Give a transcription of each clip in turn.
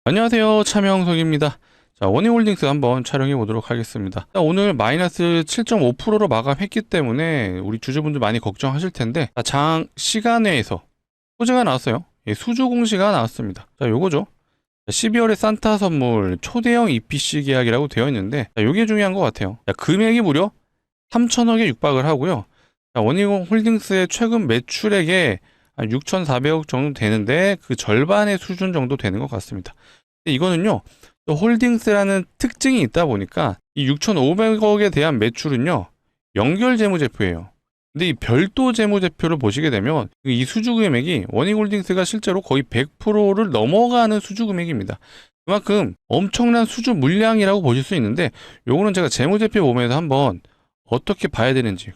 안녕하세요. 차명석입니다. 자, 원희홀딩스 한번 촬영해 보도록 하겠습니다. 자, 오늘 마이너스 7.5%로 마감했기 때문에 우리 주주분들 많이 걱정하실 텐데, 장 시간외에서 호재가 나왔어요. 예, 수주 공시가 나왔습니다. 자, 요거죠. 12월에 산타 선물 초대형 EPC 계약이라고 되어 있는데, 자, 요게 중요한 것 같아요. 자, 금액이 무려 3천억에 육박을 하고요. 자, 원희홀딩스의 최근 매출액에 한 6,400억 정도 되는데 그 절반의 수준 정도 되는 것 같습니다. 근데 이거는요, 또 홀딩스라는 특징이 있다 보니까 이 6,500억에 대한 매출은요, 연결 재무제표예요. 근데 이 별도 재무제표를 보시게 되면 이 수주 금액이 원희홀딩스가 실제로 거의 100%를 넘어가는 수주 금액입니다. 그만큼 엄청난 수주 물량이라고 보실 수 있는데, 요거는 제가 재무제표 보면서 한번 어떻게 봐야 되는지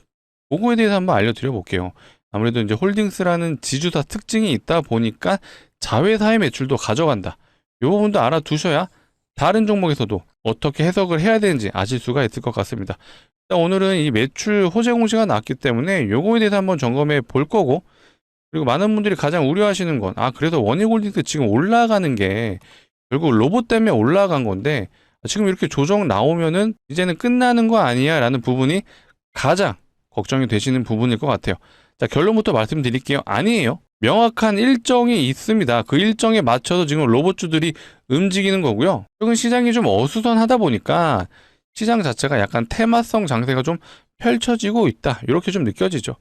그거에 대해서 한번 알려드려 볼게요. 아무래도 이제 홀딩스라는 지주사 특징이 있다 보니까 자회사의 매출도 가져간다. 이 부분도 알아두셔야 다른 종목에서도 어떻게 해석을 해야 되는지 아실 수가 있을 것 같습니다. 오늘은 이 매출 호재 공시가 나왔기 때문에 요거에 대해서 한번 점검해 볼 거고, 그리고 많은 분들이 가장 우려하시는 건, 그래서 원희홀딩스 지금 올라가는 게 결국 로봇 때문에 올라간 건데 지금 이렇게 조정 나오면은 이제는 끝나는 거 아니야 라는 부분이 가장 걱정이 되시는 부분일 것 같아요. 자, 결론부터 말씀드릴게요. 아니에요. 명확한 일정이 있습니다. 그 일정에 맞춰서 지금 로봇주들이 움직이는 거고요. 최근 시장이 좀 어수선하다 보니까 시장 자체가 약간 테마성 장세가 좀 펼쳐지고 있다. 이렇게 좀 느껴지죠.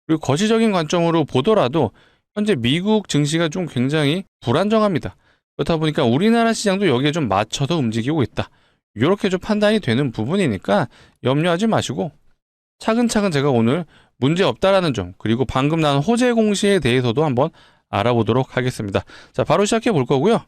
그리고 거시적인 관점으로 보더라도 현재 미국 증시가 좀 굉장히 불안정합니다. 그렇다 보니까 우리나라 시장도 여기에 좀 맞춰서 움직이고 있다. 이렇게 좀 판단이 되는 부분이니까 염려하지 마시고 차근차근 제가 오늘 문제 없다라는 점, 그리고 방금 나온 호재 공시에 대해서도 한번 알아보도록 하겠습니다. 자, 바로 시작해 볼 거고요.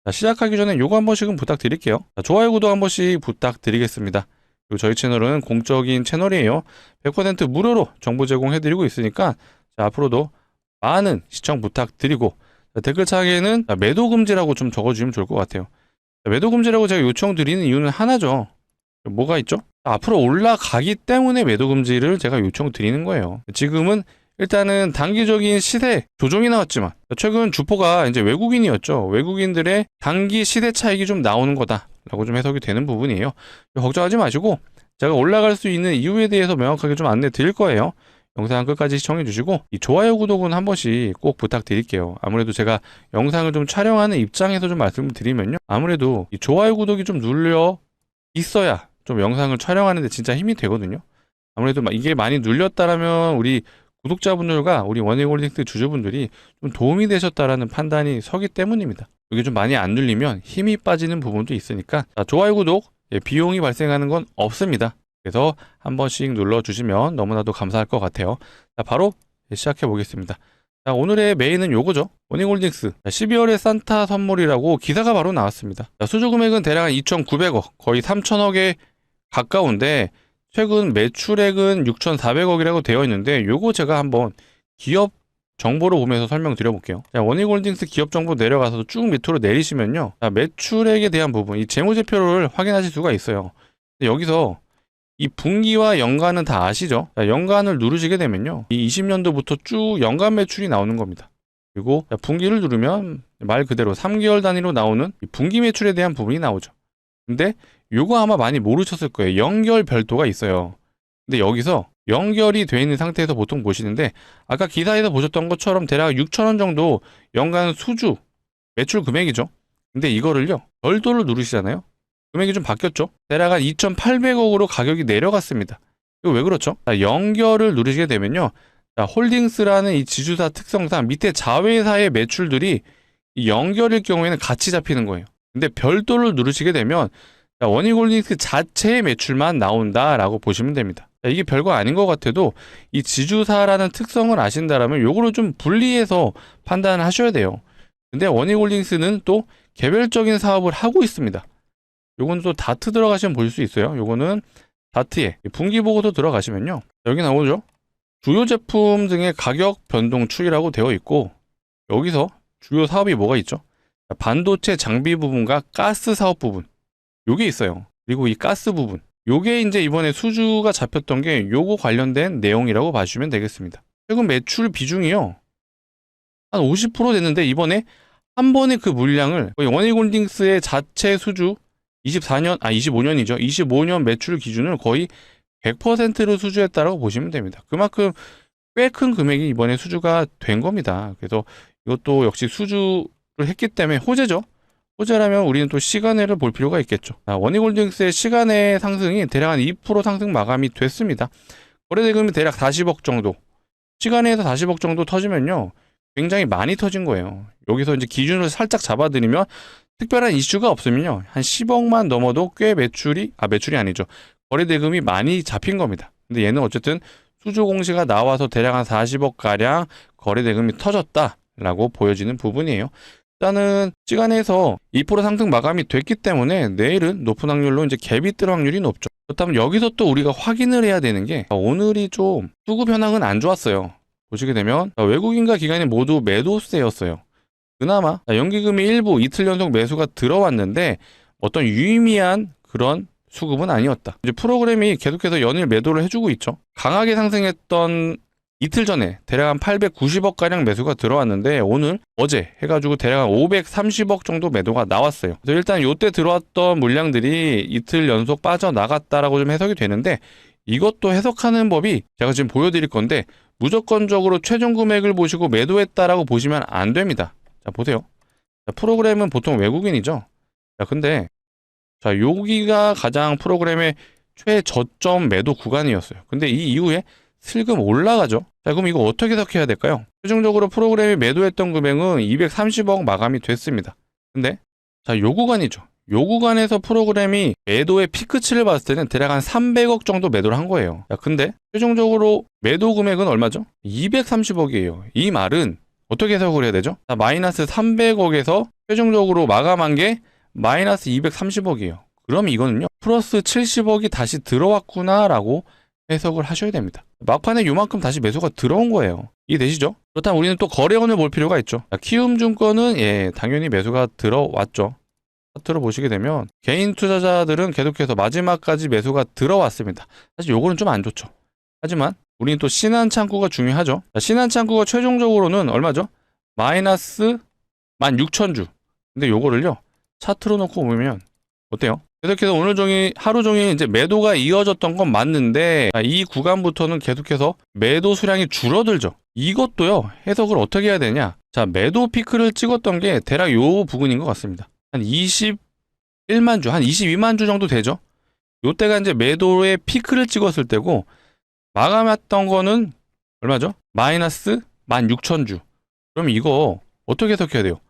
자, 시작하기 전에 요거 한 번씩은 부탁드릴게요. 자, 좋아요, 구독 한 번씩 부탁드리겠습니다. 그리고 저희 채널은 공적인 채널이에요. 100% 무료로 정보 제공해드리고 있으니까 자, 앞으로도 많은 시청 부탁드리고, 자, 댓글창에는 매도 금지라고 좀 적어주시면 좋을 것 같아요. 자, 매도 금지라고 제가 요청드리는 이유는 하나죠. 뭐가 있죠? 앞으로 올라가기 때문에 매도 금지를 제가 요청드리는 거예요. 지금은 일단은 단기적인 시세 조정이 나왔지만 최근 주포가 이제 외국인이었죠. 외국인들의 단기 시세 차익이 좀 나오는 거다라고 좀 해석이 되는 부분이에요. 걱정하지 마시고 제가 올라갈 수 있는 이유에 대해서 명확하게 좀 안내 드릴 거예요. 영상 끝까지 시청해 주시고 이 좋아요, 구독은 한 번씩 꼭 부탁드릴게요. 아무래도 제가 영상을 좀 촬영하는 입장에서 좀 말씀을 드리면요, 아무래도 이 좋아요, 구독이 좀 눌려 있어야 좀 영상을 촬영하는데 진짜 힘이 되거든요. 아무래도 이게 많이 눌렸다라면 우리 구독자분들과 우리 원희홀딩스 주주분들이 좀 도움이 되셨다라는 판단이 서기 때문입니다. 이게 좀 많이 안 눌리면 힘이 빠지는 부분도 있으니까, 자, 좋아요, 구독, 비용이 발생하는 건 없습니다. 그래서 한 번씩 눌러주시면 너무나도 감사할 것 같아요. 자, 바로 시작해 보겠습니다. 자, 오늘의 메인은 요거죠. 원희홀딩스 12월에 산타 선물이라고 기사가 바로 나왔습니다. 자, 수주 금액은 대략 2,900억, 거의 3,000억에 가까운데 최근 매출액은 6,400억이라고 되어 있는데, 요거 제가 한번 기업 정보로 보면서 설명드려 볼게요. 자, 원희홀딩스 기업 정보 내려가서 쭉 밑으로 내리시면요, 자, 매출액에 대한 부분, 이 재무제표를 확인하실 수가 있어요. 여기서 이 분기와 연간은 다 아시죠? 자, 연간을 누르시게 되면요, 이 20년도부터 쭉 연간 매출이 나오는 겁니다. 그리고 분기를 누르면 말 그대로 3개월 단위로 나오는 이 분기 매출에 대한 부분이 나오죠. 근데 요거 아마 많이 모르셨을 거예요. 연결 별도가 있어요. 근데 여기서 연결이 되어 있는 상태에서 보통 보시는데, 아까 기사에서 보셨던 것처럼 대략 6,000원 정도 연간 수주 매출 금액이죠. 근데 이거를요, 별도를 누르시잖아요. 금액이 좀 바뀌었죠. 대략 한 2,800억으로 가격이 내려갔습니다. 이거 왜 그렇죠? 자, 연결을 누르시게 되면요, 자, 홀딩스라는 이 지주사 특성상 밑에 자회사의 매출들이 이 연결일 경우에는 같이 잡히는 거예요. 근데 별도를 누르시게 되면 원희홀딩스 자체의 매출만 나온다라고 보시면 됩니다. 이게 별거 아닌 것 같아도 이 지주사라는 특성을 아신다라면 요거를 좀 분리해서 판단을 하셔야 돼요. 근데 원희홀딩스는 또 개별적인 사업을 하고 있습니다. 요건 또 다트 들어가시면 볼 수 있어요. 요거는 다트에 분기보고서 들어가시면요, 여기 나오죠. 주요 제품 등의 가격 변동 추이라고 되어 있고, 여기서 주요 사업이 뭐가 있죠? 반도체 장비 부분과 가스 사업 부분, 요게 있어요. 그리고 이 가스 부분, 요게 이제 이번에 수주가 잡혔던 게 요거 관련된 내용이라고 봐주시면 되겠습니다. 최근 매출 비중이요, 한 50% 됐는데 이번에 한 번에 그 물량을 거의 원익홀딩스의 자체 수주 25년이죠. 25년 매출 기준을 거의 100%로 수주했다라고 보시면 됩니다. 그만큼 꽤 큰 금액이 이번에 수주가 된 겁니다. 그래서 이것도 역시 수주를 했기 때문에 호재죠. 호재라면 우리는 또 시간외를 볼 필요가 있겠죠. 원익홀딩스의 시간외 상승이 대략 한 2% 상승 마감이 됐습니다. 거래대금이 대략 40억 정도, 시간외에서 40억 정도 터지면요, 굉장히 많이 터진 거예요. 여기서 이제 기준으로 살짝 잡아드리면 특별한 이슈가 없으면요, 한 10억만 넘어도 꽤 매출이 아니죠, 거래대금이 많이 잡힌 겁니다. 근데 얘는 어쨌든 수주 공시가 나와서 대략 한 40억 가량 거래대금이 터졌다라고 보여지는 부분이에요. 일단은 시간에서 2% 상승 마감이 됐기 때문에 내일은 높은 확률로 이제 갭이 뜰 확률이 높죠. 그렇다면 여기서 또 우리가 확인을 해야 되는 게, 오늘이 좀 수급 현황은 안 좋았어요. 보시게 되면 외국인과 기관이 모두 매도세였어요. 그나마 연기금이 일부 이틀 연속 매수가 들어왔는데 어떤 유의미한 그런 수급은 아니었다. 이제 프로그램이 계속해서 연일 매도를 해주고 있죠. 강하게 상승했던 이틀 전에 대략 한 890억 가량 매수가 들어왔는데 오늘 어제 해가지고 대략 한 530억 정도 매도가 나왔어요. 그래서 일단 요때 들어왔던 물량들이 이틀 연속 빠져나갔다라고 좀 해석이 되는데, 이것도 해석하는 법이 제가 지금 보여드릴 건데 무조건적으로 최종 금액을 보시고 매도했다라고 보시면 안 됩니다. 자, 보세요. 자, 프로그램은 보통 외국인이죠. 자, 근데 자, 여기가 가장 프로그램의 최저점 매도 구간이었어요. 근데 이 이후에 슬금 올라가죠. 자, 그럼 이거 어떻게 해석해야 될까요? 최종적으로 프로그램이 매도했던 금액은 230억 마감이 됐습니다. 근데 자, 요 구간이죠. 요 구간에서 프로그램이 매도의 피크치를 봤을 때는 대략 한 300억 정도 매도를 한 거예요. 자, 근데 최종적으로 매도 금액은 얼마죠? 230억이에요. 이 말은 어떻게 해석을 해야 되죠? 자, 마이너스 300억에서 최종적으로 마감한 게 마이너스 230억이에요. 그럼 이거는요, 플러스 70억이 다시 들어왔구나라고 해석을 하셔야 됩니다. 막판에 요만큼 다시 매수가 들어온 거예요. 이해되시죠? 그렇다면 우리는 또 거래원을 볼 필요가 있죠. 키움증권은 당연히 매수가 들어왔죠. 차트로 보시게 되면 개인 투자자들은 계속해서 마지막까지 매수가 들어왔습니다. 사실 요거는 좀 안 좋죠. 하지만 우리는 또 신한창구가 중요하죠. 신한창구가 최종적으로는 얼마죠? 마이너스 16,000주. 근데 요거를요, 차트로 놓고 보면 어때요? 계속해서 오늘 종일 하루 종일 이제 매도가 이어졌던 건 맞는데 이 구간부터는 계속해서 매도 수량이 줄어들죠. 이것도요, 해석을 어떻게 해야 되냐? 자, 매도 피크를 찍었던 게 대략 요 부분인 것 같습니다. 한 21만 주, 한 22만 주 정도 되죠. 요때가 이제 매도의 피크를 찍었을 때고 마감했던 거는 얼마죠? 마이너스 16,000주. 그럼 이거 어떻게 해석해야 돼요?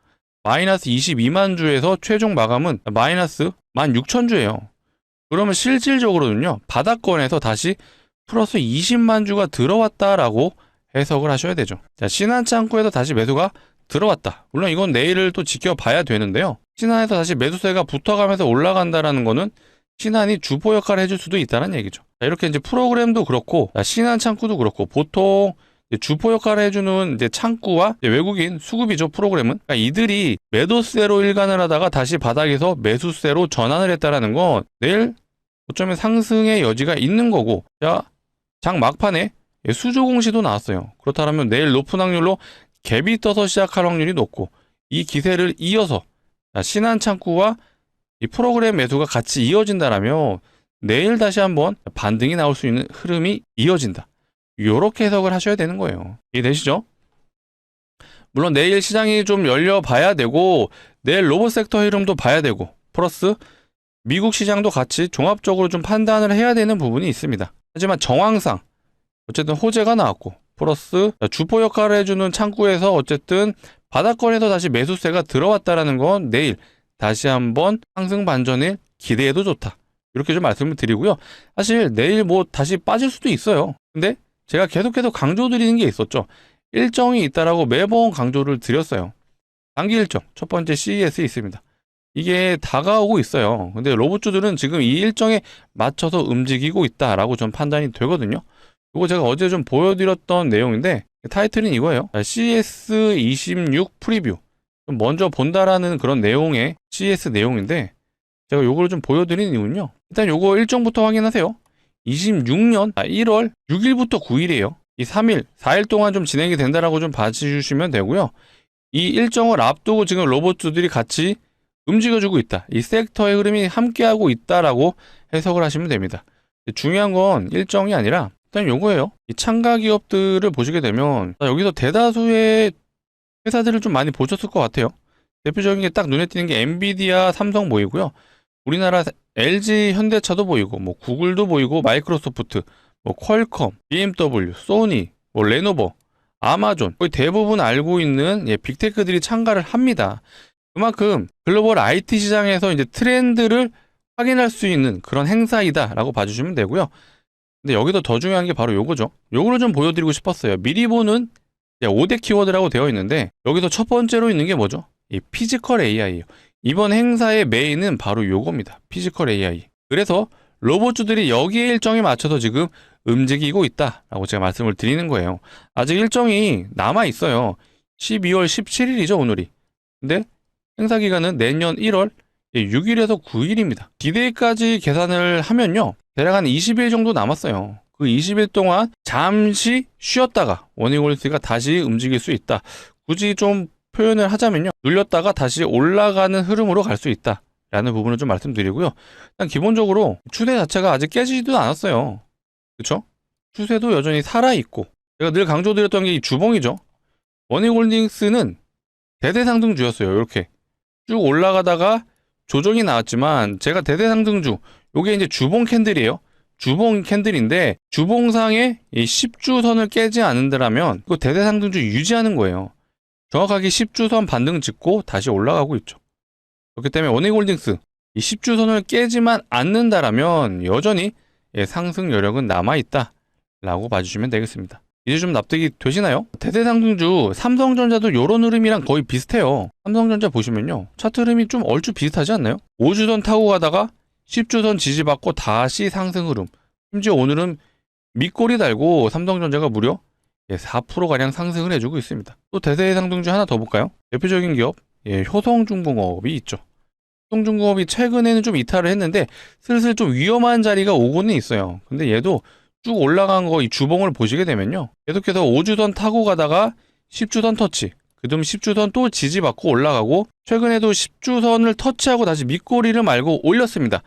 마이너스 22만 주에서 최종 마감은 마이너스 16,000주예요. 그러면 실질적으로는요, 바닥권에서 다시 플러스 20만 주가 들어왔다라고 해석을 하셔야 되죠. 자, 신한창구에서 다시 매수가 들어왔다. 물론 이건 내일을 또 지켜봐야 되는데요. 신한에서 다시 매수세가 붙어가면서 올라간다라는 거는 신한이 주포 역할을 해줄 수도 있다는 얘기죠. 자, 이렇게 이제 프로그램도 그렇고, 신한창구도 그렇고, 보통 주포 역할을 해주는 이제 창구와 외국인 수급이죠, 프로그램은. 그러니까 이들이 매도세로 일관을 하다가 다시 바닥에서 매수세로 전환을 했다라는 건 내일 어쩌면 상승의 여지가 있는 거고, 자, 장 막판에 수조 공시도 나왔어요. 그렇다면 내일 높은 확률로 갭이 떠서 시작할 확률이 높고, 이 기세를 이어서 신한창구와 이 프로그램 매수가 같이 이어진다라면 내일 다시 한번 반등이 나올 수 있는 흐름이 이어진다. 요렇게 해석을 하셔야 되는 거예요. 이해되시죠? 물론 내일 시장이 좀 열려봐야 되고, 내일 로봇 섹터 흐름도 봐야 되고, 플러스 미국 시장도 같이 종합적으로 좀 판단을 해야 되는 부분이 있습니다. 하지만 정황상 어쨌든 호재가 나왔고, 플러스 주포 역할을 해주는 창구에서 어쨌든 바닥권에서 다시 매수세가 들어왔다라는 건 내일 다시 한번 상승 반전을 기대해도 좋다. 이렇게 좀 말씀을 드리고요. 사실 내일 뭐 다시 빠질 수도 있어요. 근데 제가 계속해서 강조드리는 게 있었죠. 일정이 있다라고 매번 강조를 드렸어요. 단기 일정, 첫 번째 CES 있습니다. 이게 다가오고 있어요. 근데 로봇주들은 지금 이 일정에 맞춰서 움직이고 있다라고 좀 판단이 되거든요. 이거 제가 어제 좀 보여드렸던 내용인데, 타이틀은 이거예요. CS26 프리뷰. 좀 먼저 본다라는 그런 내용의 CS 내용인데, 제가 요거를 좀 보여드리는 이유는요, 일단 요거 일정부터 확인하세요. 26년 1월 6일부터 9일이에요. 이 3일, 4일 동안 좀 진행이 된다라고 좀 봐주시면 되고요. 이 일정을 앞두고 지금 로봇들이 같이 움직여주고 있다. 이 섹터의 흐름이 함께하고 있다라고 해석을 하시면 됩니다. 중요한 건 일정이 아니라 일단 요거예요. 이 참가 기업들을 보시게 되면 여기서 대다수의 회사들을 좀 많이 보셨을 것 같아요. 대표적인 게 딱 눈에 띄는 게 엔비디아, 삼성 보이고요. 우리나라 LG, 현대차도 보이고, 뭐 구글도 보이고, 마이크로소프트, 뭐 퀄컴, BMW, 소니, 뭐 레노버, 아마존, 거의 대부분 알고 있는 빅테크들이 참가를 합니다. 그만큼 글로벌 IT 시장에서 이제 트렌드를 확인할 수 있는 그런 행사이다라고 봐주시면 되고요. 근데 여기도 더 중요한 게 바로 요거죠. 요거를 좀 보여드리고 싶었어요. 미리 보는 5대 키워드라고 되어 있는데 여기서 첫 번째로 있는 게 뭐죠? 이 피지컬 AI예요. 이번 행사의 메인은 바로 요겁니다. 피지컬 AI. 그래서 로봇주들이 여기에 일정에 맞춰서 지금 움직이고 있다라고 제가 말씀을 드리는 거예요. 아직 일정이 남아 있어요. 12월 17일이죠, 오늘이. 근데 행사 기간은 내년 1월 6일에서 9일입니다. 디데이까지 계산을 하면요. 대략 한 20일 정도 남았어요. 그 20일 동안 잠시 쉬었다가 워닝홀딩스가 다시 움직일 수 있다. 굳이 좀 표현을 하자면요. 눌렸다가 다시 올라가는 흐름으로 갈 수 있다. 라는 부분을 좀 말씀드리고요. 일단 기본적으로 추세 자체가 아직 깨지지도 않았어요. 그쵸? 추세도 여전히 살아있고 제가 늘 강조드렸던 게 이 주봉이죠. 워닝홀딩스는 대대상등주였어요. 이렇게 쭉 올라가다가 조정이 나왔지만 제가 대대상등주 요게 이제 주봉 캔들이에요. 주봉 캔들인데 주봉상에 이 10주선을 깨지 않는다면 그 대대상등주 유지하는 거예요. 정확하게 10주선 반등 찍고 다시 올라가고 있죠. 그렇기 때문에 워닝홀딩스 이 10주선을 깨지만 않는다라면 여전히 상승 여력은 남아있다 라고 봐주시면 되겠습니다. 이제 좀 납득이 되시나요? 대대상등주 삼성전자도 요런 흐름이랑 거의 비슷해요. 삼성전자 보시면요 차트 흐름이 좀 얼추 비슷하지 않나요? 5주선 타고 가다가 10주선 지지받고 다시 상승 흐름. 심지어 오늘은 밑꼬리 달고 삼성전자가 무려 4%가량 상승을 해주고 있습니다. 또 대대상등주 하나 더 볼까요? 대표적인 기업 효성중공업이 있죠. 효성중공업이 최근에는 좀 이탈을 했는데 슬슬 좀 위험한 자리가 오고는 있어요. 근데 얘도 쭉 올라간 거 이 주봉을 보시게 되면요. 계속해서 5주선 타고 가다가 10주선 터치, 그다음 10주선 또 지지받고 올라가고 최근에도 10주선을 터치하고 다시 밑꼬리를 말고 올렸습니다.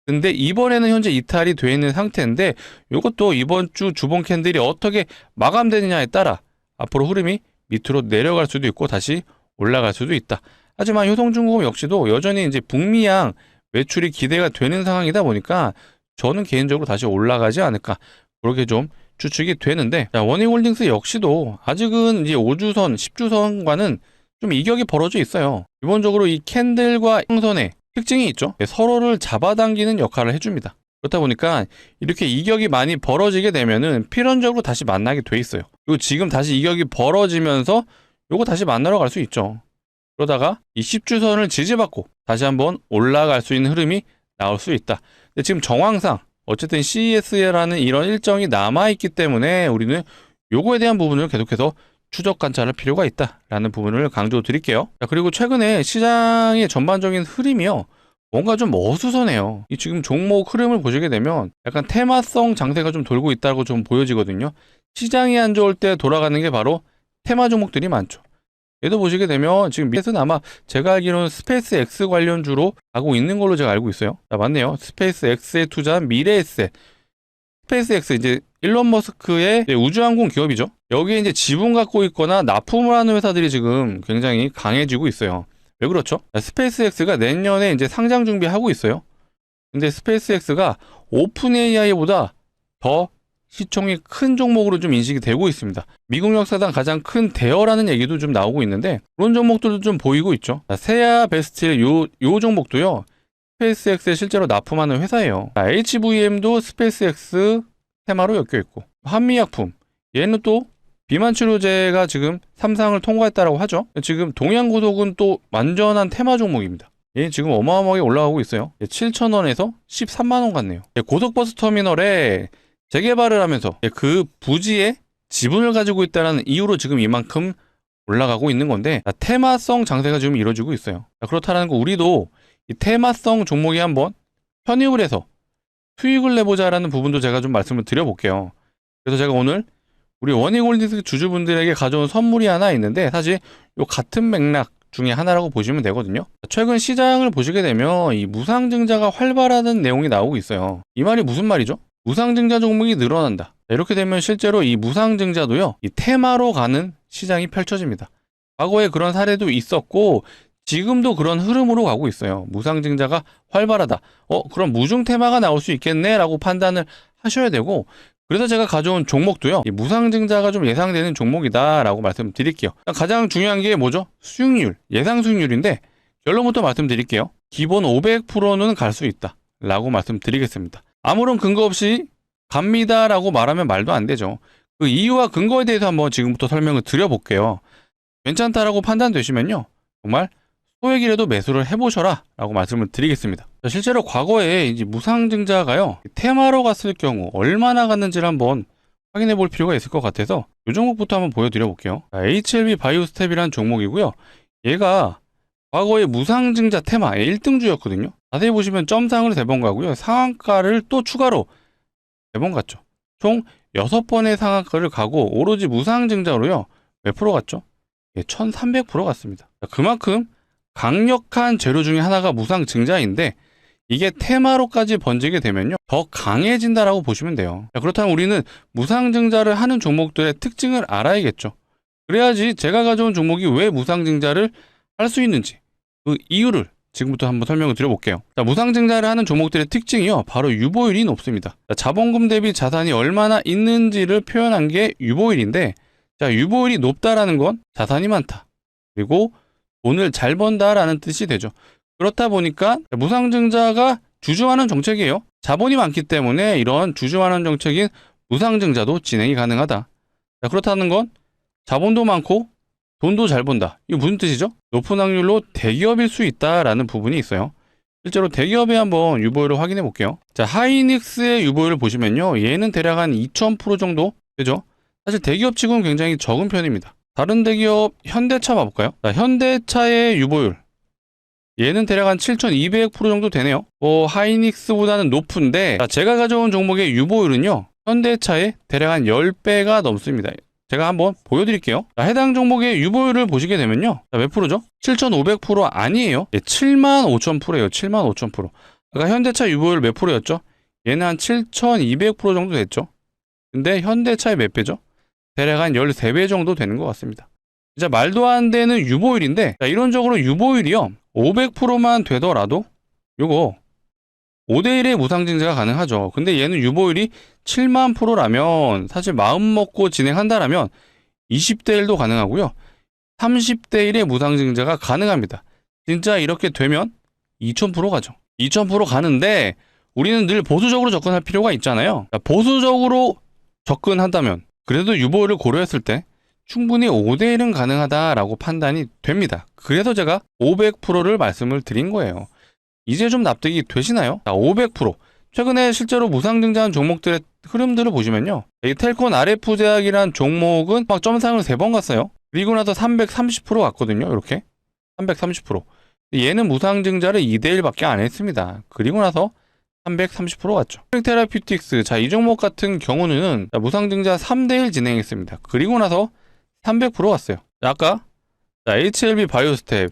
근데 이번에는 현재 이탈이 되어 있는 상태인데 이것도 이번 주 주봉 캔들이 어떻게 마감되느냐에 따라 앞으로 흐름이 밑으로 내려갈 수도 있고 다시 올라갈 수도 있다. 하지만 효성중공업 역시도 여전히 이제 북미양 매출이 기대가 되는 상황이다 보니까 저는 개인적으로 다시 올라가지 않을까 그렇게 좀 추측이 되는데 워닝홀딩스 역시도 아직은 이제 5주선, 10주선과는 좀 이격이 벌어져 있어요. 기본적으로 이 캔들과 형선의 특징이 있죠. 서로를 잡아당기는 역할을 해줍니다. 그렇다 보니까 이렇게 이격이 많이 벌어지게 되면은 필연적으로 다시 만나게 돼 있어요. 그리고 지금 다시 이격이 벌어지면서 요거 다시 만나러 갈 수 있죠. 그러다가 이 10주선을 지지받고 다시 한번 올라갈 수 있는 흐름이 나올 수 있다. 근데 지금 정황상 어쨌든 CES라는 이런 일정이 남아있기 때문에 우리는 요거에 대한 부분을 계속해서 추적 관찰할 필요가 있다라는 부분을 강조드릴게요. 그리고 최근에 시장의 전반적인 흐름이요. 뭔가 좀 어수선해요. 이 지금 종목 흐름을 보시게 되면 약간 테마성 장세가 좀 돌고 있다고 좀 보여지거든요. 시장이 안 좋을 때 돌아가는 게 바로 테마 종목들이 많죠. 얘도 보시게 되면 지금 밑에서는 아마 제가 알기로는 스페이스 X 관련주로 가고 있는 걸로 제가 알고 있어요. 맞네요. 스페이스 X에 투자한 미래에셋. 스페이스 X 이제 일론 머스크의 우주항공 기업이죠. 여기에 이제 지분 갖고 있거나 납품을 하는 회사들이 지금 굉장히 강해지고 있어요. 왜 그렇죠? 스페이스 X가 내년에 이제 상장 준비하고 있어요. 근데 스페이스 X가 오픈 AI보다 더 시총이 큰 종목으로 좀 인식이 되고 있습니다. 미국 역사상 가장 큰 대여라는 얘기도 좀 나오고 있는데 그런 종목들도 좀 보이고 있죠. 세아 베스틸 요 종목도요. 스페이스X에 실제로 납품하는 회사예요. HVM도 스페이스X 테마로 엮여 있고 한미약품 얘는 또 비만 치료제가 지금 3상을 통과했다라고 하죠. 지금 동양고속은 또 완전한 테마 종목입니다. 얘 지금 어마어마하게 올라가고 있어요. 7,000원에서 13만원 같네요. 고속버스 터미널에 재개발을 하면서 그 부지에 지분을 가지고 있다는 이유로 지금 이만큼 올라가고 있는 건데 테마성 장세가 지금 이루어지고 있어요. 그렇다는 거 우리도 이 테마성 종목에 한번 편입을 해서 수익을 내보자라는 부분도 제가 좀 말씀을 드려볼게요. 그래서 제가 오늘 우리 원익홀딩스 주주분들에게 가져온 선물이 하나 있는데 사실 요 같은 맥락 중에 하나라고 보시면 되거든요. 최근 시장을 보시게 되면 이 무상증자가 활발하다는 내용이 나오고 있어요. 이 말이 무슨 말이죠? 무상증자 종목이 늘어난다. 이렇게 되면 실제로 이 무상증자도요, 이 테마로 가는 시장이 펼쳐집니다. 과거에 그런 사례도 있었고 지금도 그런 흐름으로 가고 있어요. 무상증자가 활발하다. 그럼 무중 테마가 나올 수 있겠네 라고 판단을 하셔야 되고, 그래서 제가 가져온 종목도요, 이 무상증자가 좀 예상되는 종목이다 라고 말씀드릴게요. 가장 중요한 게 뭐죠? 수익률, 예상 수익률인데 결론부터 말씀드릴게요. 기본 500%는 갈 수 있다 라고 말씀드리겠습니다. 아무런 근거 없이 갑니다 라고 말하면 말도 안 되죠. 그 이유와 근거에 대해서 한번 지금부터 설명을 드려볼게요. 괜찮다라고 판단되시면요, 정말 소액이라도 매수를 해보셔라 라고 말씀을 드리겠습니다. 실제로 과거에 이제 무상증자가요, 테마로 갔을 경우 얼마나 갔는지를 한번 확인해 볼 필요가 있을 것 같아서 이 종목부터 한번 보여드려 볼게요. HLB 바이오스텝이라는 종목이고요. 얘가 과거에 무상증자 테마의 1등주였거든요. 자세히 보시면 점상으로 3번 가고요. 상한가를 또 추가로 3번 갔죠. 총 6번의 상한가를 가고 오로지 무상증자로요, 몇 프로 갔죠? 1300% 갔습니다. 그만큼 강력한 재료 중에 하나가 무상증자인데 이게 테마로까지 번지게 되면요, 더 강해진다라고 보시면 돼요. 그렇다면 우리는 무상증자를 하는 종목들의 특징을 알아야겠죠. 그래야지 제가 가져온 종목이 왜 무상증자를 할 수 있는지 그 이유를 지금부터 한번 설명을 드려볼게요. 무상증자를 하는 종목들의 특징이요, 바로 유보율이 높습니다. 자본금 대비 자산이 얼마나 있는지를 표현한 게 유보율인데, 유보율이 높다라는 건 자산이 많다, 그리고 돈을 잘 번다라는 뜻이 되죠. 그렇다 보니까 무상증자가 주주환원 정책이에요. 자본이 많기 때문에 이런 주주환원 정책인 무상증자도 진행이 가능하다. 그렇다는 건 자본도 많고 돈도 잘 번다. 이게 무슨 뜻이죠? 높은 확률로 대기업일 수 있다라는 부분이 있어요. 실제로 대기업에 한번 유보율을 확인해 볼게요. 하이닉스의 유보율을 보시면요, 얘는 대략 한 2000% 정도 되죠. 사실 대기업 치고는 굉장히 적은 편입니다. 다른 대기업 현대차 봐볼까요? 현대차의 유보율, 얘는 대략 한 7200% 정도 되네요. 하이닉스보다는 높은데, 제가 가져온 종목의 유보율은요, 현대차의 대략 한 10배가 넘습니다. 제가 한번 보여드릴게요. 해당 종목의 유보율을 보시게 되면요, 몇 프로죠? 7500% 아니에요. 75000%예요. 75000%. 아까 현대차 유보율 몇 프로였죠? 얘는 한 7200% 정도 됐죠. 근데 현대차의 몇 배죠? 대략 한 13배 정도 되는 것 같습니다. 진짜 말도 안 되는 유보율인데, 이론적으로 유보율이요, 500%만 되더라도 요거 5대1의 무상증자가 가능하죠. 근데 얘는 유보율이 7만 프로라면 사실 마음 먹고 진행한다라면 20대1도 가능하고요, 30대1의 무상증자가 가능합니다. 진짜 이렇게 되면 2000% 가죠. 2000% 가는데 우리는 늘 보수적으로 접근할 필요가 있잖아요. 보수적으로 접근한다면 그래도 유보율을 고려했을 때 충분히 5대1은 가능하다라고 판단이 됩니다. 그래서 제가 500%를 말씀을 드린 거예요. 이제 좀 납득이 되시나요? 500%. 최근에 실제로 무상증자한 종목들의 흐름들을 보시면요, 이 텔콘 RF제약이라는 종목은 막 점상을 3번 갔어요. 그리고 나서 330% 갔거든요. 이렇게 330%. 얘는 무상증자를 2대1밖에 안 했습니다. 그리고 나서 330% 갔죠. 테라퓨틱스, 이 종목 같은 경우는 무상증자 3대1 진행했습니다. 그리고 나서 300% 갔어요. 아까 HLB 바이오스텝,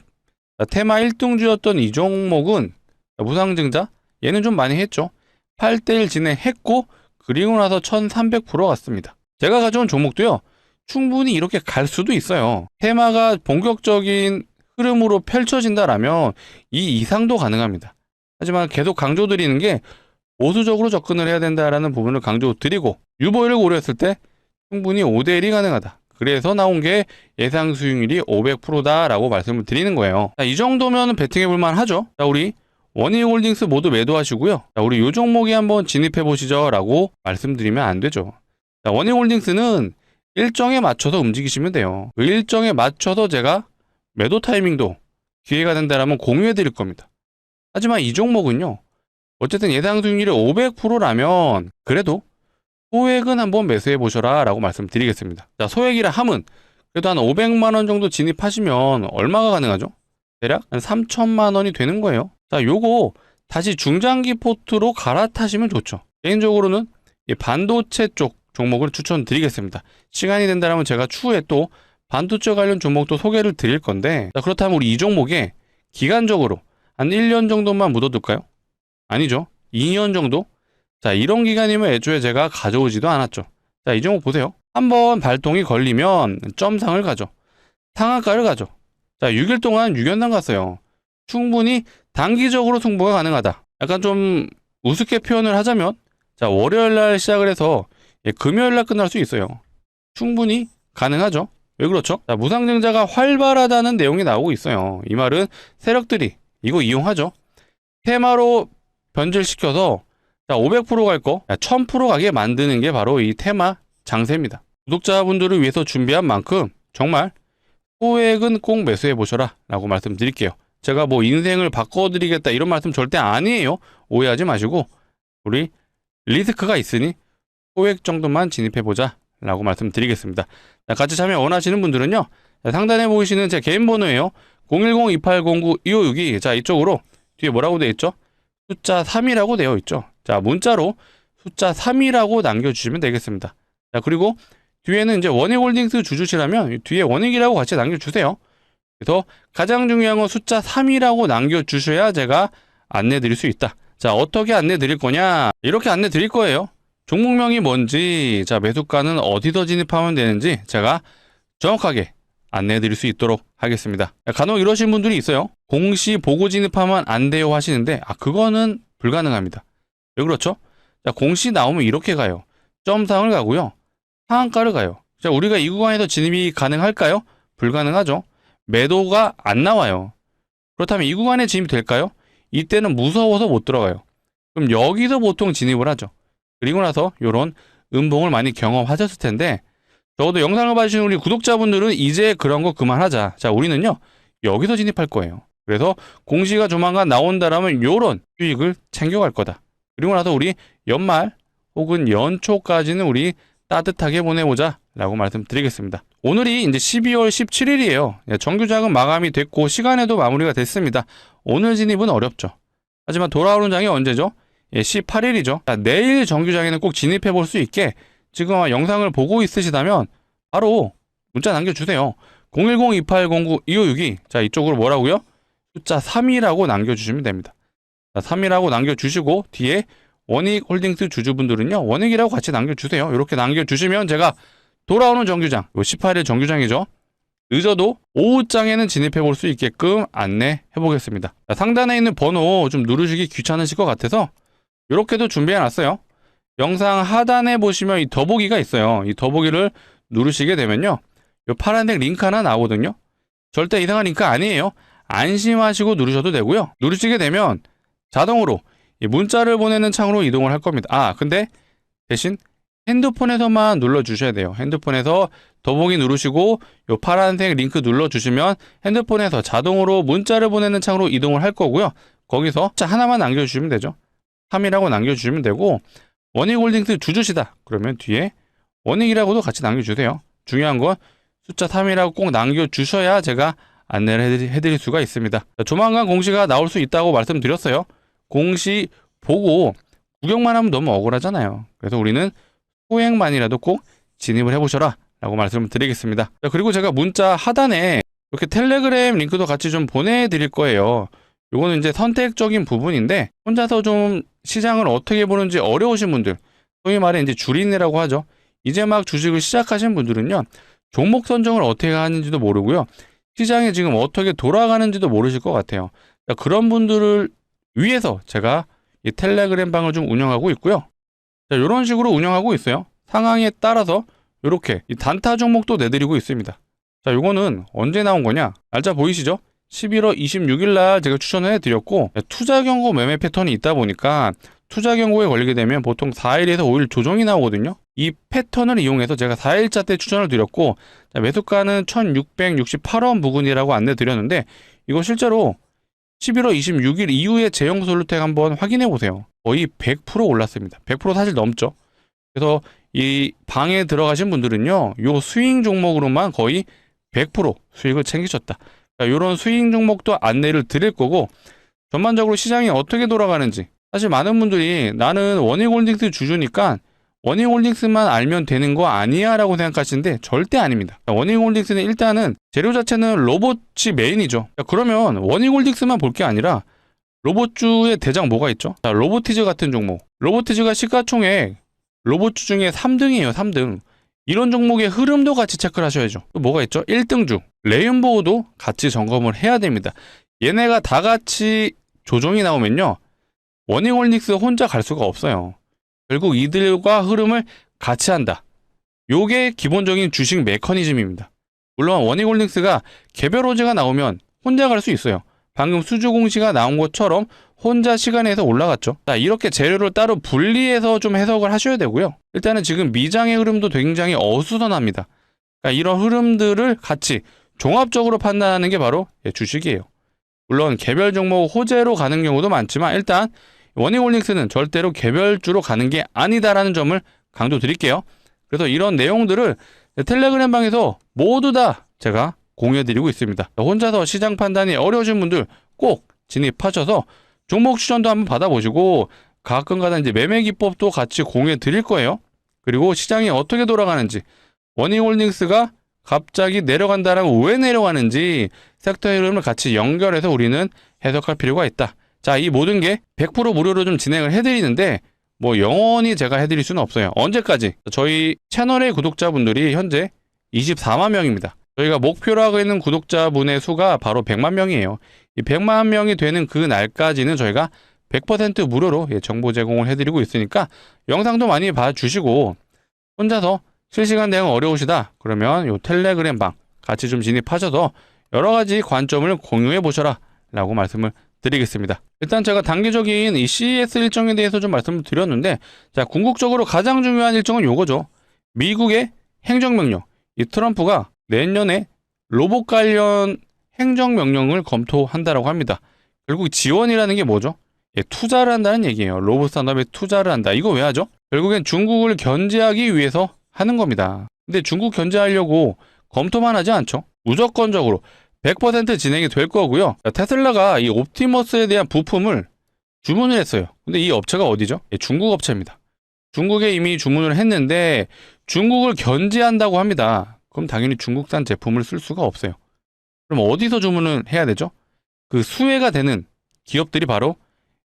테마 1등주였던 이 종목은 무상증자, 얘는 좀 많이 했죠. 8대1 진행했고 그리고 나서 1300% 갔습니다. 제가 가져온 종목도요, 충분히 이렇게 갈 수도 있어요. 테마가 본격적인 흐름으로 펼쳐진다라면 이 이상도 가능합니다. 하지만 계속 강조드리는 게 보수적으로 접근을 해야 된다라는 부분을 강조드리고, 유보율을 고려했을 때 충분히 5대1이 가능하다. 그래서 나온 게 예상 수익률이 500%다라고 말씀을 드리는 거예요. 이 정도면 베팅해 볼만 하죠. 우리 원익홀딩스 모두 매도하시고요, 우리 요 종목에 한번 진입해 보시죠 라고 말씀드리면 안 되죠. 원익홀딩스는 일정에 맞춰서 움직이시면 돼요. 그 일정에 맞춰서 제가 매도 타이밍도 기회가 된다라면 공유해 드릴 겁니다. 하지만 이 종목은요, 어쨌든 예상 수익률이 500%라면 그래도 소액은 한번 매수해 보셔라 라고 말씀드리겠습니다. 소액이라 함은 그래도 한 500만 원 정도 진입하시면 얼마가 가능하죠? 대략 한 3천만 원이 되는 거예요. 요거 다시 중장기 포트로 갈아타시면 좋죠. 개인적으로는 이 반도체 쪽 종목을 추천드리겠습니다. 시간이 된다면 제가 추후에 또 반도체 관련 종목도 소개를 드릴 건데, 자, 그렇다면 우리 이 종목에 기간적으로 한 1년 정도만 묻어둘까요? 아니죠. 2년 정도? 자, 이런 기간이면 애초에 제가 가져오지도 않았죠. 자, 이 종목 보세요. 한번 발동이 걸리면 점상을 가죠. 상한가를 가죠. 자, 6일 동안 6연당 갔어요. 충분히 단기적으로 승부가 가능하다. 약간 좀 우습게 표현을 하자면, 자, 월요일 날 시작을 해서 금요일 날 끝날 수 있어요. 충분히 가능하죠. 왜 그렇죠? 자, 무상증자가 활발하다는 내용이 나오고 있어요. 이 말은 세력들이 이거 이용하죠. 테마로 변질시켜서, 자, 500% 갈 거 1000% 가게 만드는 게 바로 이 테마 장세입니다. 구독자분들을 위해서 준비한 만큼 정말 소액은 꼭 매수해 보셔라 라고 말씀드릴게요. 제가 뭐 인생을 바꿔드리겠다 이런 말씀 절대 아니에요. 오해하지 마시고, 우리 리스크가 있으니 소액 정도만 진입해보자 라고 말씀드리겠습니다. 자, 같이 참여 원하시는 분들은요, 자, 상단에 보이시는 제 개인 번호예요. 010-2809-2562. 자, 이쪽으로 뒤에 뭐라고 되어 있죠? 숫자 3이라고 되어 있죠. 자, 문자로 숫자 3이라고 남겨주시면 되겠습니다. 자, 그리고 뒤에는 이제 원익홀딩스 주주시라면 뒤에 원익이라고 같이 남겨주세요. 그래서 가장 중요한 건 숫자 3이라고 남겨주셔야 제가 안내 드릴 수 있다. 자, 어떻게 안내 드릴 거냐? 이렇게 안내 드릴 거예요. 종목명이 뭔지, 자, 매수가는 어디서 진입하면 되는지 제가 정확하게 안내 드릴 수 있도록 하겠습니다. 간혹 이러신 분들이 있어요. 공시 보고 진입하면 안 돼요 하시는데, 그거는 불가능합니다. 왜 그렇죠? 자, 공시 나오면 이렇게 가요. 점상을 가고요. 상한가를 가요. 자, 우리가 이 구간에서 진입이 가능할까요? 불가능하죠. 매도가 안 나와요. 그렇다면 이 구간에 진입이 될까요? 이때는 무서워서 못 들어가요. 그럼 여기서 보통 진입을 하죠. 그리고 나서 이런 음봉을 많이 경험하셨을 텐데, 적어도 영상을 봐주시는 우리 구독자분들은 이제 그런 거 그만하자. 자, 우리는요, 여기서 진입할 거예요. 그래서 공시가 조만간 나온다라면 이런 수익을 챙겨갈 거다. 그리고 나서 우리 연말 혹은 연초까지는 우리 따뜻하게 보내보자 라고 말씀드리겠습니다. 오늘이 이제 12월 17일이에요. 정규장은 마감이 됐고 시간에도 마무리가 됐습니다. 오늘 진입은 어렵죠. 하지만 돌아오는 장이 언제죠? 18일이죠. 자, 내일 정규장에는 꼭 진입해 볼 수 있게 지금 영상을 보고 있으시다면 바로 문자 남겨주세요. 010-2809-2562. 자, 이쪽으로 뭐라고요? 숫자 3이라고 남겨주시면 됩니다. 자, 3이라고 남겨주시고 뒤에 원익홀딩스 주주분들은요, 원익이라고 같이 남겨주세요. 이렇게 남겨주시면 제가 돌아오는 정규장, 18일 정규장이죠. 늦어도 오후장에는 진입해 볼 수 있게끔 안내해 보겠습니다. 자, 상단에 있는 번호 좀 누르시기 귀찮으실 것 같아서 이렇게도 준비해 놨어요. 영상 하단에 보시면 이 더보기가 있어요. 이 더보기를 누르시게 되면요, 이 파란색 링크 하나 나오거든요. 절대 이상한 링크 아니에요. 안심하시고 누르셔도 되고요. 누르시게 되면 자동으로 이 문자를 보내는 창으로 이동을 할 겁니다. 근데 대신 핸드폰에서만 눌러주셔야 돼요. 핸드폰에서 더보기 누르시고 이 파란색 링크 눌러주시면 핸드폰에서 자동으로 문자를 보내는 창으로 이동을 할 거고요. 거기서 숫자 하나만 남겨주시면 되죠. 3이라고 남겨주시면 되고, 원익홀딩스 주주시다 그러면 뒤에 원익이라고도 같이 남겨주세요. 중요한 건 숫자 3이라고 꼭 남겨주셔야 제가 안내를 해드릴 수가 있습니다. 조만간 공시가 나올 수 있다고 말씀드렸어요. 공시 보고 구경만 하면 너무 억울하잖아요. 그래서 우리는 소액만이라도 꼭 진입을 해보셔라 라고 말씀을 드리겠습니다. 그리고 제가 문자 하단에 이렇게 텔레그램 링크도 같이 좀 보내드릴 거예요. 요거는 이제 선택적인 부분인데, 혼자서 좀 시장을 어떻게 보는지 어려우신 분들, 소위 말해 이제 주린이라고 하죠. 이제 막 주식을 시작하신 분들은요, 종목 선정을 어떻게 하는지도 모르고요, 시장이 지금 어떻게 돌아가는지도 모르실 것 같아요. 그런 분들을 위해서 제가 이 텔레그램 방을 좀 운영하고 있고요. 자, 이런 식으로 운영하고 있어요. 상황에 따라서 이렇게 이 단타 종목도 내드리고 있습니다. 자, 요거는 언제 나온 거냐? 날짜 보이시죠? 11월 26일 날 제가 추천을 해드렸고, 투자 경고 매매 패턴이 있다 보니까 투자 경고에 걸리게 되면 보통 4일에서 5일 조정이 나오거든요. 이 패턴을 이용해서 제가 4일차 때 추천을 드렸고, 자, 매수가는 1668원 부근이라고 안내 드렸는데, 이거 실제로 11월 26일 이후에 제형솔루텍 한번 확인해 보세요. 거의 100% 올랐습니다. 100% 사실 넘죠. 그래서 이 방에 들어가신 분들은요, 요 스윙 종목으로만 거의 100% 수익을 챙기셨다. 이런 스윙 종목도 안내를 드릴 거고, 전반적으로 시장이 어떻게 돌아가는지, 사실 많은 분들이 나는 원익홀딩스 주주니까 워닝홀딩스만 알면 되는 거 아니야 라고 생각하시는데 절대 아닙니다. 워닝홀딩스는 일단은 재료 자체는 로봇이 메인이죠. 그러면 워닝홀딩스만 볼 게 아니라 로봇주의 대장 뭐가 있죠? 자, 로보티즈 같은 종목. 로보티즈가 시가총액 로봇주 중에 3등이에요. 3등. 이런 종목의 흐름도 같이 체크를 하셔야죠. 또 뭐가 있죠? 1등주 레인보우도 같이 점검을 해야 됩니다. 얘네가 다 같이 조정이 나오면요, 워닝홀딩스 혼자 갈 수가 없어요. 결국 이들과 흐름을 같이 한다. 요게 기본적인 주식 메커니즘입니다. 물론 워닝홀딩스가 개별 호재가 나오면 혼자 갈 수 있어요. 방금 수주 공시가 나온 것처럼 혼자 시간에서 올라갔죠. 자, 이렇게 재료를 따로 분리해서 좀 해석을 하셔야 되고요. 일단은 지금 미장의 흐름도 굉장히 어수선합니다. 그러니까 이런 흐름들을 같이 종합적으로 판단하는 게 바로 주식이에요. 물론 개별 종목 호재로 가는 경우도 많지만 일단 워닝홀딩스는 절대로 개별주로 가는 게 아니다라는 점을 강조드릴게요. 그래서 이런 내용들을 텔레그램 방에서 모두 다 제가 공유해드리고 있습니다. 혼자서 시장 판단이 어려우신 분들 꼭 진입하셔서 종목 추천도 한번 받아보시고 가끔가다 이제 매매 기법도 같이 공유해드릴 거예요. 그리고 시장이 어떻게 돌아가는지, 워닝홀딩스가 갑자기 내려간다라면 왜 내려가는지 섹터의 흐름을 같이 연결해서 우리는 해석할 필요가 있다. 자, 이 모든 게 100% 무료로 좀 진행을 해드리는데 뭐 영원히 제가 해드릴 수는 없어요. 언제까지? 저희 채널의 구독자분들이 현재 24만 명입니다. 저희가 목표로 하고 있는 구독자분의 수가 바로 100만 명이에요. 이 100만 명이 되는 그 날까지는 저희가 100% 무료로 정보 제공을 해드리고 있으니까 영상도 많이 봐주시고, 혼자서 실시간 대응 어려우시다 그러면 요 텔레그램 방 같이 좀 진입하셔서 여러 가지 관점을 공유해 보셔라 라고 말씀을 드리겠습니다. 일단 제가 단기적인 이 CES 일정에 대해서 좀 말씀을 드렸는데, 자, 궁극적으로 가장 중요한 일정은 요거죠. 미국의 행정명령. 이 트럼프가 내년에 로봇 관련 행정명령을 검토한다라고 합니다. 결국 지원이라는 게 뭐죠? 투자를 한다는 얘기예요. 로봇 산업에 투자를 한다. 이거 왜 하죠? 결국엔 중국을 견제하기 위해서 하는 겁니다. 근데 중국 견제하려고 검토만 하지 않죠. 무조건적으로 100% 진행이 될 거고요. 테슬라가 이 옵티머스에 대한 부품을 주문을 했어요. 근데 이 업체가 어디죠? 중국 업체입니다. 중국에 이미 주문을 했는데 중국을 견제한다고 합니다. 그럼 당연히 중국산 제품을 쓸 수가 없어요. 그럼 어디서 주문을 해야 되죠? 그 수혜가 되는 기업들이 바로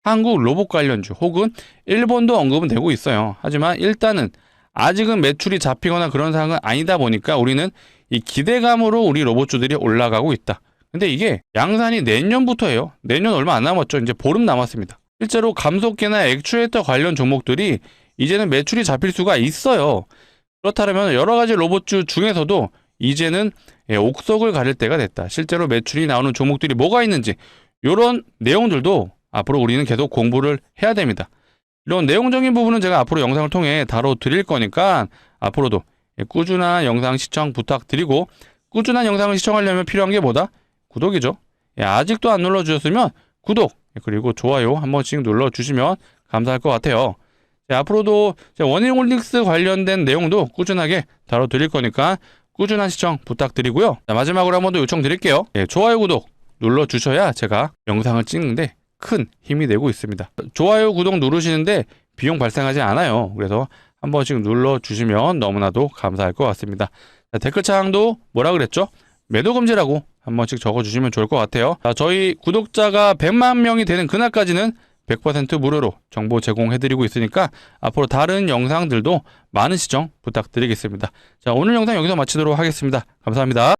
한국 로봇 관련주 혹은 일본도 언급은 되고 있어요. 하지만 일단은 아직은 매출이 잡히거나 그런 상황은 아니다 보니까 우리는 이 기대감으로 우리 로봇주들이 올라가고 있다. 근데 이게 양산이 내년부터예요. 내년 얼마 안 남았죠. 이제 보름 남았습니다. 실제로 감속계나 액추에이터 관련 종목들이 이제는 매출이 잡힐 수가 있어요. 그렇다면 여러 가지 로봇주 중에서도 이제는 옥석을 가릴 때가 됐다. 실제로 매출이 나오는 종목들이 뭐가 있는지 이런 내용들도 앞으로 우리는 계속 공부를 해야 됩니다. 이런 내용적인 부분은 제가 앞으로 영상을 통해 다뤄드릴 거니까 앞으로도 꾸준한 영상 시청 부탁드리고, 꾸준한 영상을 시청하려면 필요한 게 뭐다? 구독이죠. 아직도 안 눌러주셨으면 구독 그리고 좋아요 한 번씩 눌러주시면 감사할 것 같아요. 앞으로도 워닝홀딩스 관련된 내용도 꾸준하게 다뤄드릴 거니까 꾸준한 시청 부탁드리고요. 마지막으로 한 번 더 요청드릴게요. 좋아요 구독 눌러주셔야 제가 영상을 찍는데 큰 힘이 되고 있습니다. 좋아요 구독 누르시는데 비용 발생하지 않아요. 그래서 한 번씩 눌러주시면 너무나도 감사할 것 같습니다. 댓글창도 뭐라 그랬죠? 매도 금지라고 한 번씩 적어주시면 좋을 것 같아요. 저희 구독자가 100만 명이 되는 그날까지는 100% 무료로 정보 제공해드리고 있으니까 앞으로 다른 영상들도 많은 시청 부탁드리겠습니다. 자, 오늘 영상 여기서 마치도록 하겠습니다. 감사합니다.